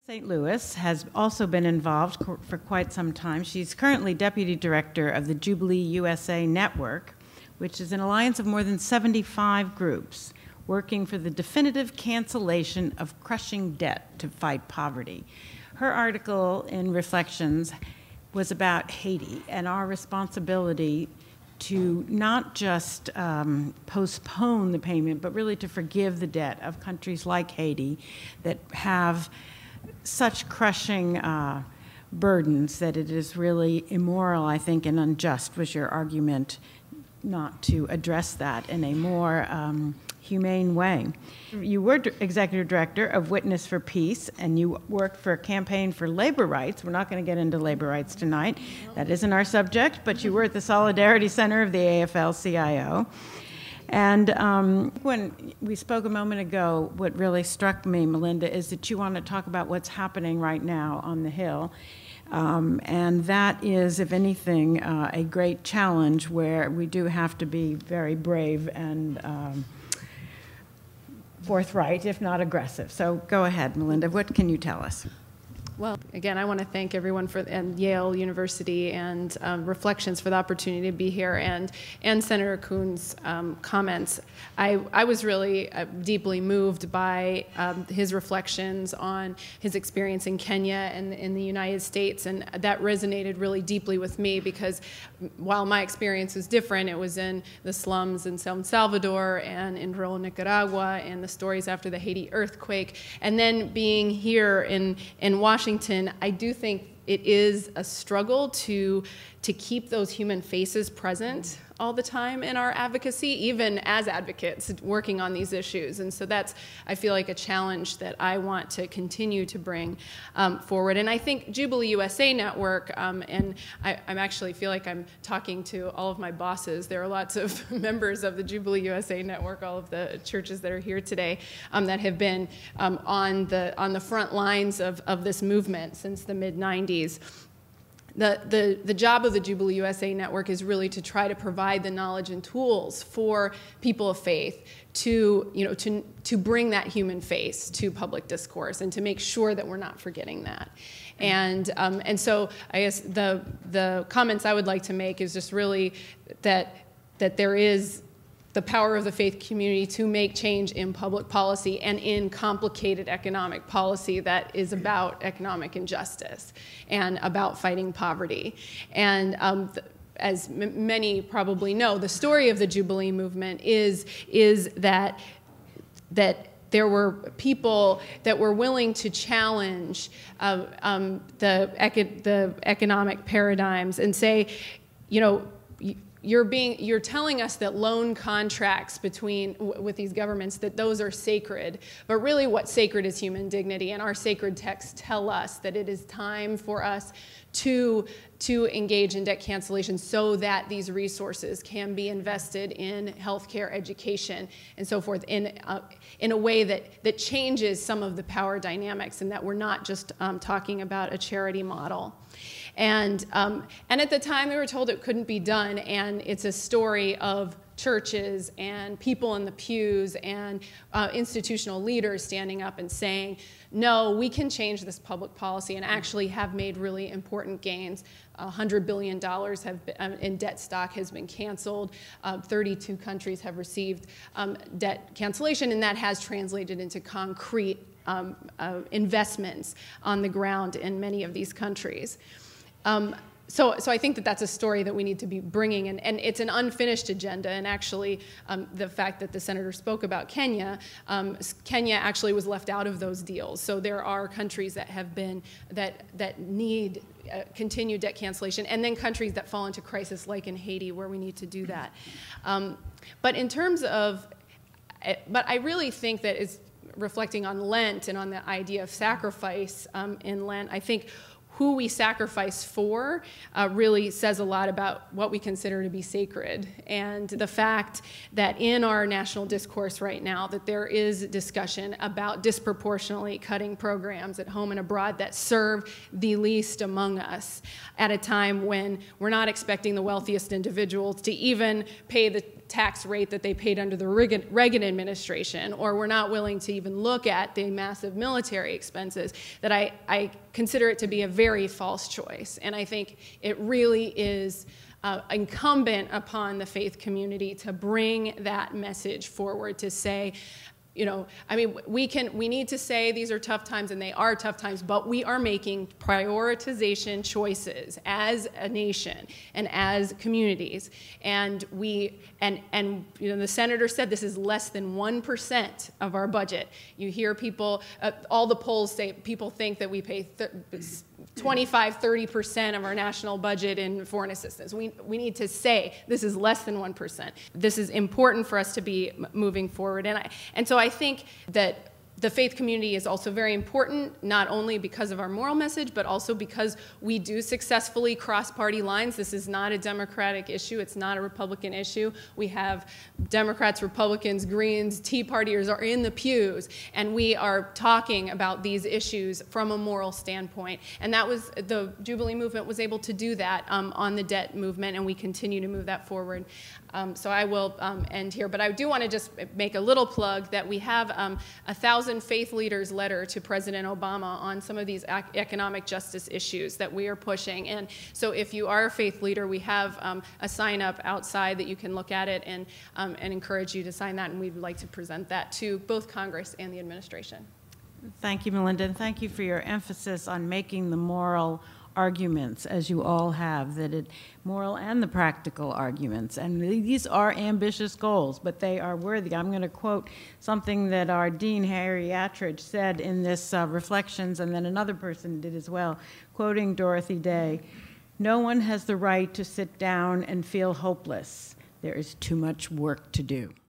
St. Louis has also been involved for quite some time. She's currently Deputy Director of the Jubilee USA Network, which is an alliance of more than 75 groups working for the definitive cancellation of crushing debt to fight poverty. Her article in Reflections was about Haiti and our responsibility to not just postpone the payment, but really to forgive the debt of countries like Haiti that have such crushing burdens that it is really immoral, I think, and unjust was your argument not to address that in a more humane way. You were executive director of Witness for Peace, and you worked for a campaign for labor rights. We're not going to get into labor rights tonight. That isn't our subject, but you were at the Solidarity Center of the AFL-CIO. And when we spoke a moment ago, what really struck me, Melinda, is that you want to talk about what's happening right now on the Hill. And that is, if anything, a great challenge where we do have to be very brave and forthright, if not aggressive. So go ahead, Melinda. What can you tell us? Well, again, I want to thank everyone and Yale University and Reflections for the opportunity to be here, and Senator Kuhn's comments. I was really deeply moved by his reflections on his experience in Kenya and in the United States, and that resonated really deeply with me because while my experience was different, it was in the slums in San Salvador and in rural Nicaragua and the stories after the Haiti earthquake, and then being here in Washington, I do think it is a struggle to keep those human faces present all the time in our advocacy, even as advocates working on these issues. And so that's, I feel like, a challenge that I want to continue to bring forward. And I think Jubilee USA Network, and I actually feel like I'm talking to all of my bosses. There are lots of members of the Jubilee USA Network, all of the churches that are here today, that have been on the front lines of this movement since the mid-90s. The job of the Jubilee USA Network is really to try to provide the knowledge and tools for people of faith to bring that human face to public discourse and to make sure that we're not forgetting that. And so I guess the comments I would like to make is just really that there is the power of the faith community to make change in public policy and in complicated economic policy that is about economic injustice and about fighting poverty. And as many probably know, the story of the Jubilee movement is that there were people that were willing to challenge the economic paradigms and say, you're telling us that loan contracts with these governments, that those are sacred, but really what's sacred is human dignity, and our sacred texts tell us that it is time for us to engage in debt cancellation so that these resources can be invested in healthcare, education, and so forth in a way that changes some of the power dynamics and that we're not just talking about a charity model. And at the time, they were told it couldn't be done, and it's a story of churches and people in the pews and institutional leaders standing up and saying, no, we can change this public policy, and actually have made really important gains. $100 billion in debt stock has been canceled. 32 countries have received debt cancellation, and that has translated into concrete investments on the ground in many of these countries. So I think that that's a story that we need to be bringing, and it's an unfinished agenda. And actually, the fact that the senator spoke about Kenya, Kenya actually was left out of those deals. So there are countries that have been that need continued debt cancellation, and then countries that fall into crisis, like in Haiti, where we need to do that. But in terms of, but I really think that is reflecting on Lent and on the idea of sacrifice in Lent. I think who we sacrifice for really says a lot about what we consider to be sacred. And the fact that in our national discourse right now that there is discussion about disproportionately cutting programs at home and abroad that serve the least among us at a time when we're not expecting the wealthiest individuals to even pay tax rate that they paid under the Reagan administration, or we're not willing to even look at the massive military expenses, that I consider it to be a very false choice. And I think it really is incumbent upon the faith community to bring that message forward, to say, you know, I mean, we need to say these are tough times, and they are tough times, but we are making prioritization choices as a nation and as communities. And you know, the senator said this is less than 1% of our budget. You hear people, all the polls say people think that we pay 25–30% of our national budget in foreign assistance. We need to say this is less than 1%. This is important for us to be moving forward. And so I think that the faith community is also very important, not only because of our moral message, but also because we do successfully cross party lines. This is not a Democratic issue. It's not a Republican issue. We have Democrats, Republicans, Greens, Tea Partiers are in the pews, and we are talking about these issues from a moral standpoint. And that was, the Jubilee movement was able to do that on the debt movement, and we continue to move that forward. So I will end here, but I do want to just make a little plug that we have 1,000 faith leaders letter to President Obama on some of these economic justice issues that we are pushing. And so if you are a faith leader, we have a sign up outside that you can look at it, and encourage you to sign that, and we'd like to present that to both Congress and the administration. Thank you, Melinda, and thank you for your emphasis on making the moral arguments, as you all have, moral and the practical arguments. And these are ambitious goals, but they are worthy. I'm going to quote something that our Dean, Harry Attridge, said in this Reflections, and then another person did as well, quoting Dorothy Day: "No one has the right to sit down and feel hopeless. There is too much work to do."